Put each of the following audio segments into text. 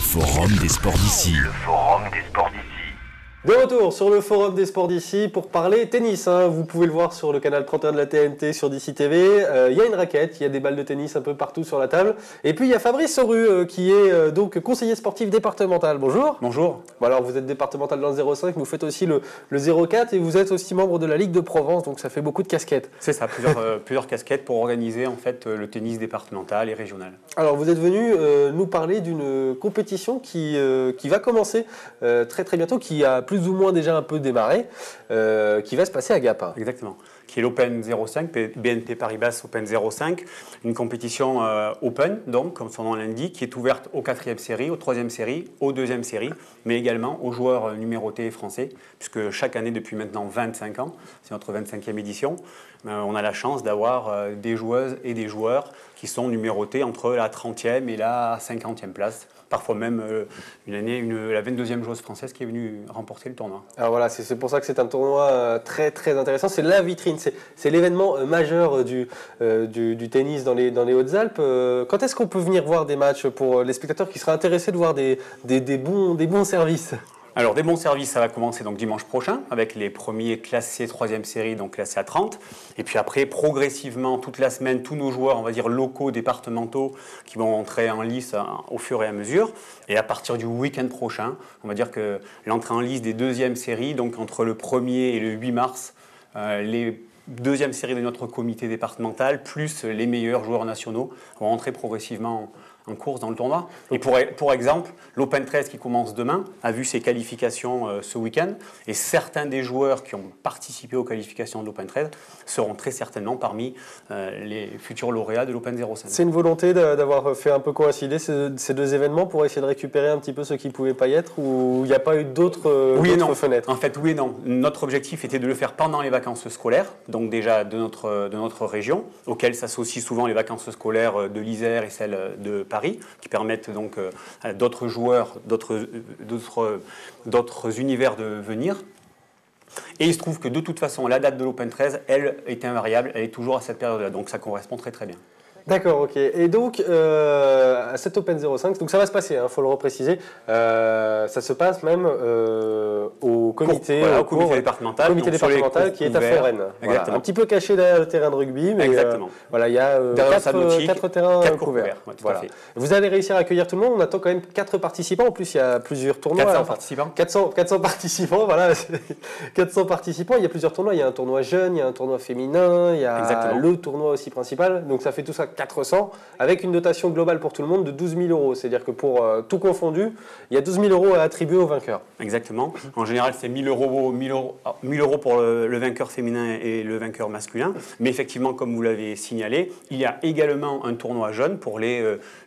forum des sports d'ici. De retour sur le forum des sports d'ici pour parler tennis. Vous pouvez le voir sur le canal 31 de la TNT sur d'ici TV. Il y a une raquette, il y a des balles de tennis un peu partout sur la table. Et puis il y a Fabrice Soru qui est donc conseiller sportif départemental. Bonjour. Bonjour. Bon, alors vous êtes départemental dans le 05, vous faites aussi le 04 et vous êtes aussi membre de la Ligue de Provence, donc ça fait beaucoup de casquettes. C'est ça, plusieurs casquettes pour organiser en fait le tennis départemental et régional. Alors vous êtes venu nous parler d'une compétition qui va commencer très très bientôt, qui a plus ou moins déjà un peu démarré, qui va se passer à Gap. Exactement, qui est l'Open 05, BNP Paribas Open 05, une compétition open, donc comme son nom l'indique, qui est ouverte aux 4e séries, aux 3e séries, aux 2e séries, mais également aux joueurs numérotés français, puisque chaque année depuis maintenant 25 ans, c'est notre 25e édition, on a la chance d'avoir des joueuses et des joueurs qui sont numérotés entre la 30e et la 50e place. Parfois même une année, la 22e joueuse française qui est venue remporter le tournoi. Alors voilà, c'est pour ça que c'est un tournoi très très intéressant. C'est la vitrine, c'est l'événement majeur du tennis dans les Hautes-Alpes. Quand est-ce qu'on peut venir voir des matchs pour les spectateurs qui seraient intéressés de voir des bons services ? Alors, des bons services, ça va commencer donc dimanche prochain avec les premiers classés 3e série, donc classés à 30. Et puis après, progressivement, toute la semaine, tous nos joueurs, on va dire locaux, départementaux, qui vont entrer en lice au fur et à mesure. Et à partir du week-end prochain, on va dire que l'entrée en lice des 2e séries, donc entre le 1er et le 8 mars, les 2e séries de notre comité départemental, plus les meilleurs joueurs nationaux, vont entrer progressivement en course dans le tournoi. Et pour exemple, l'Open 13 qui commence demain a vu ses qualifications ce week-end et certains des joueurs qui ont participé aux qualifications de l'Open 13 seront très certainement parmi les futurs lauréats de l'Open 05. C'est une volonté d'avoir fait un peu coïncider ces deux événements pour essayer de récupérer un petit peu ceux qui ne pouvaient pas y être, ou il n'y a pas eu d'autres fenêtres ? En fait, oui et non. Notre objectif était de le faire pendant les vacances scolaires, donc déjà de notre région, auxquelles s'associent souvent les vacances scolaires de l'Isère et celles de Paris, qui permettent donc à d'autres joueurs, d'autres univers de venir. Et il se trouve que de toute façon, la date de l'Open 13, elle est invariable, elle est toujours à cette période-là, donc ça correspond très très bien. D'accord, ok. Et donc, à cet Open 05, donc ça va se passer, il faut le repréciser, ça se passe même au comité, au comité départemental qui est à Férenne. Voilà. Un petit peu caché derrière le terrain de rugby, mais voilà, il y a 4 terrains couverts. Ouais, voilà. Vous allez réussir à accueillir tout le monde. On attend quand même 4 participants. En plus, il y a plusieurs tournois. 400 participants, voilà. 400 participants, il y a plusieurs tournois. Il y a un tournoi jeune, il y a un tournoi féminin, il y a le tournoi aussi principal. Donc ça fait tout ça 400, avec une dotation globale pour tout le monde de 12 000 euros. C'est-à-dire que pour tout confondu, il y a 12 000 euros à attribuer au vainqueur. Exactement. En général, c'est 1 000 euros pour le vainqueur féminin et le vainqueur masculin. Mais effectivement, comme vous l'avez signalé, il y a également un tournoi jeune pour les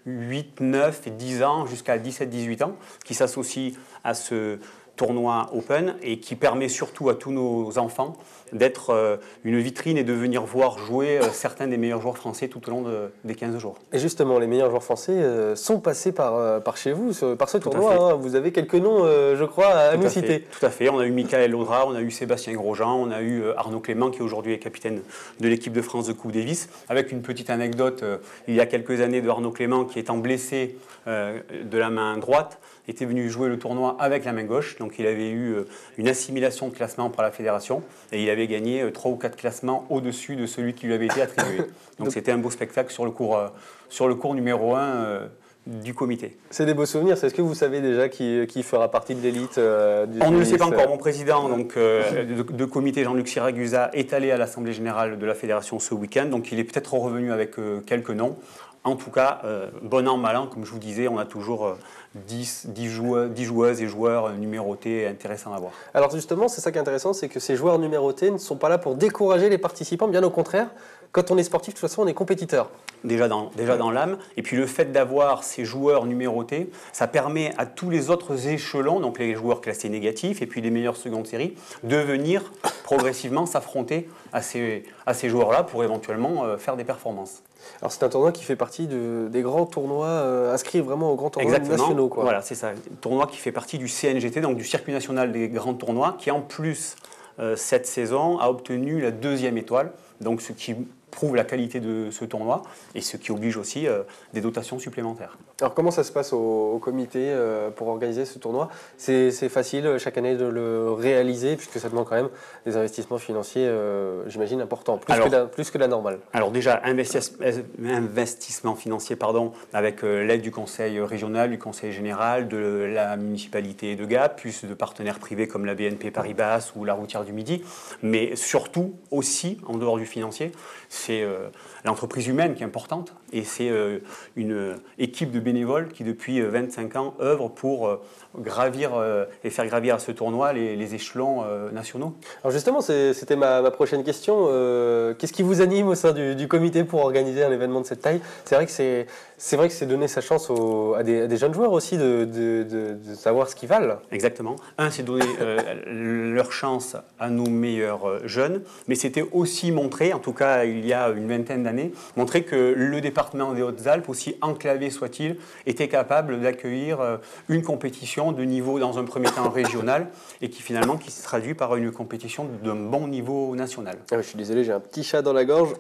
8, 9 et 10 ans jusqu'à 17, 18 ans qui s'associe à ce tournoi Open et qui permet surtout à tous nos enfants d'être une vitrine et de venir voir jouer certains des meilleurs joueurs français tout au long des 15 jours. Et justement, les meilleurs joueurs français sont passés par chez vous, par ce tournoi. Vous avez quelques noms, je crois, à nous citer. Tout à fait. On a eu Michael Audra, on a eu Sébastien Grosjean, on a eu Arnaud Clément qui aujourd'hui est capitaine de l'équipe de France de Coupe Davis. Avec une petite anecdote, il y a quelques années de Arnaud Clément qui étant blessé de la main droite, était venu jouer le tournoi avec la main gauche. Donc il avait eu une assimilation de classement par la fédération et il avait gagné 3 ou 4 classements au-dessus de celui qui lui avait été attribué. Donc c'était un beau spectacle sur le cours numéro 1 du comité. C'est des beaux souvenirs. Est-ce que vous savez déjà qui fera partie de l'élite On ne le sait pas encore. Mon président de comité, Jean-Luc Siragusa, est allé à l'Assemblée générale de la fédération ce week-end. Donc il est peut-être revenu avec quelques noms. En tout cas, bon an, mal an, comme je vous disais, on a toujours 10 joueuses et joueurs numérotés intéressants à voir. Alors justement, c'est ça qui est intéressant, c'est que ces joueurs numérotés ne sont pas là pour décourager les participants, bien au contraire. Quand on est sportif, de toute façon, on est compétiteur. Déjà dans l'âme. Et puis le fait d'avoir ces joueurs numérotés, ça permet à tous les autres échelons, donc les joueurs classés négatifs et puis les meilleures secondes séries, de venir progressivement s'affronter à ces joueurs-là pour éventuellement faire des performances. Alors c'est un tournoi qui fait partie des grands tournois inscrits vraiment aux grands tournois nationaux, quoi. Voilà, c'est ça. Un tournoi qui fait partie du CNGT, donc du Circuit national des grands tournois, qui en plus, cette saison, a obtenu la 2e étoile, donc ce qui prouve la qualité de ce tournoi et ce qui oblige aussi des dotations supplémentaires. Alors comment ça se passe au comité pour organiser ce tournoi? C'est facile chaque année de le réaliser puisque ça demande quand même des investissements financiers, j'imagine, importants, plus que la normale. Alors déjà, investissement financier avec l'aide du conseil régional, du conseil général, de la municipalité de Gap, plus de partenaires privés comme la BNP Paribas ou la Routière du Midi, mais surtout aussi, en dehors du financier, c'est l'entreprise humaine qui est importante et c'est une équipe de bénévoles qui depuis 25 ans œuvrent pour gravir et faire gravir à ce tournoi les échelons nationaux. Alors justement, c'était ma prochaine question. Qu'est-ce qui vous anime au sein du comité pour organiser un événement de cette taille? C'est vrai que c'est donner sa chance à des jeunes joueurs aussi de savoir ce qu'ils valent. Exactement. C'est donner leur chance à nos meilleurs jeunes, mais c'était aussi montrer, en tout cas il y a une vingtaine d'années, montrer que le département des Hautes-Alpes, aussi enclavé soit-il, était capable d'accueillir une compétition de niveau dans un premier temps régional et qui se traduit par une compétition d'un bon niveau national. Je suis désolé, j'ai un petit chat dans la gorge.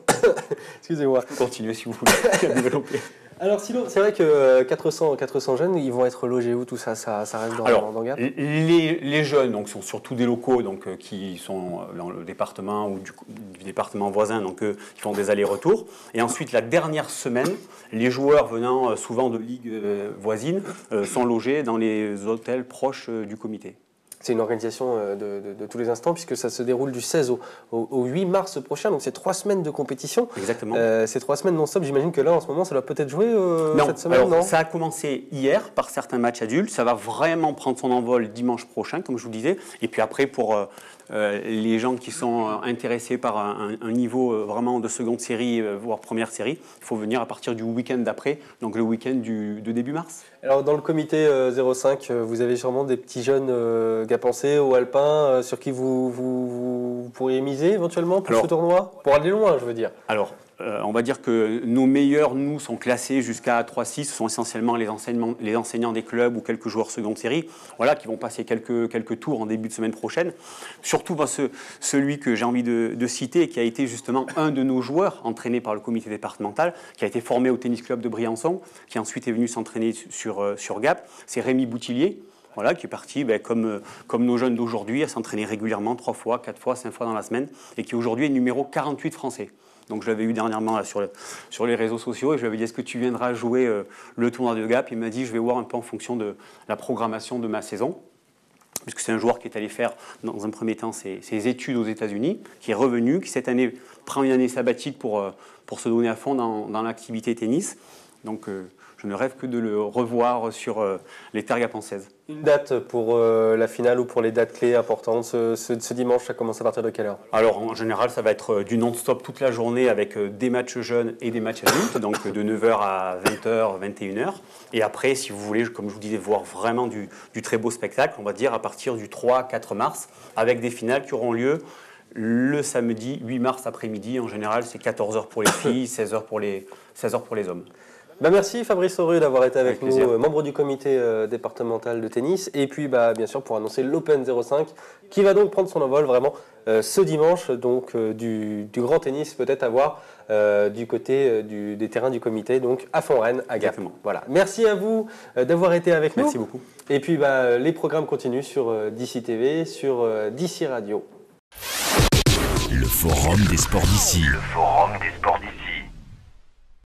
Excusez-moi. Continuez si vous voulez développer. Alors sinon, c'est vrai que 400 jeunes, ils vont être logés où tout ça? Ça reste dans Gap? Les jeunes donc, sont surtout des locaux qui sont dans le département ou du département voisin, donc ils font des allers-retours. Et ensuite, la dernière semaine, les joueurs venant souvent de ligues voisines sont logés dans les hôtels proches du comité. C'est une organisation de tous les instants puisque ça se déroule du 16 au 8 mars prochain, donc c'est 3 semaines de compétition. Exactement. C'est 3 semaines non-stop, j'imagine que là en ce moment ça doit peut-être jouer cette semaine, alors, non? Ça a commencé hier par certains matchs adultes, ça va vraiment prendre son envol dimanche prochain comme je vous disais, et puis après pour les gens qui sont intéressés par un niveau vraiment de seconde série, voire première série, il faut venir à partir du week-end d'après, donc le week-end de début mars. Alors dans le comité 05, vous avez sûrement des petits jeunes gapençais ou alpins sur qui vous pourriez miser éventuellement pour ce tournoi? Pour aller loin, je veux dire. Alors, on va dire que nos meilleurs, nous, sont classés jusqu'à 3-6. Ce sont essentiellement les enseignants des clubs ou quelques joueurs seconde série, qui vont passer quelques tours en début de semaine prochaine. Surtout celui que j'ai envie de citer et qui a été justement un de nos joueurs entraîné par le comité départemental, qui a été formé au tennis club de Briançon, qui ensuite est venu s'entraîner sur Gap. C'est Rémi Boutillier. Qui est parti, comme nos jeunes d'aujourd'hui, à s'entraîner régulièrement 3 fois, 4 fois, 5 fois dans la semaine, et qui aujourd'hui est numéro 48 français. Donc je l'avais eu dernièrement là, sur les réseaux sociaux et je lui avais dit est-ce que tu viendras jouer le tournoi de Gap? Il m'a dit je vais voir un peu en fonction de la programmation de ma saison. Puisque c'est un joueur qui est allé faire dans un premier temps ses études aux États-Unis, qui est revenu, qui cette année prend une année sabbatique pour se donner à fond dans l'activité tennis. Donc je ne rêve que de le revoir sur les terres gapençaises. Une date pour la finale ou pour les dates clés importantes ce dimanche, ça commence à partir de quelle heure? Alors en général, ça va être du non-stop toute la journée avec des matchs jeunes et des matchs adultes, donc de 9h à 20h, 21h. Et après, si vous voulez, comme je vous disais, voir vraiment du très beau spectacle, on va dire à partir du 3-4 mars, avec des finales qui auront lieu le samedi 8 mars après-midi. En général, c'est 14h pour les filles, 16h pour les hommes. Merci Fabrice Aurue d'avoir été avec nous, membre du comité départemental de tennis, et puis bien sûr pour annoncer l'Open 05 qui va donc prendre son envol vraiment ce dimanche, donc du grand tennis peut-être à voir du côté des terrains du comité, donc à Font-Rennes, à Gap. Voilà. Merci à vous d'avoir été avec nous. Merci beaucoup. Et puis les programmes continuent sur DC TV, sur DC Radio. Le Forum des sports d'ici. Le Forum des sports d'ici.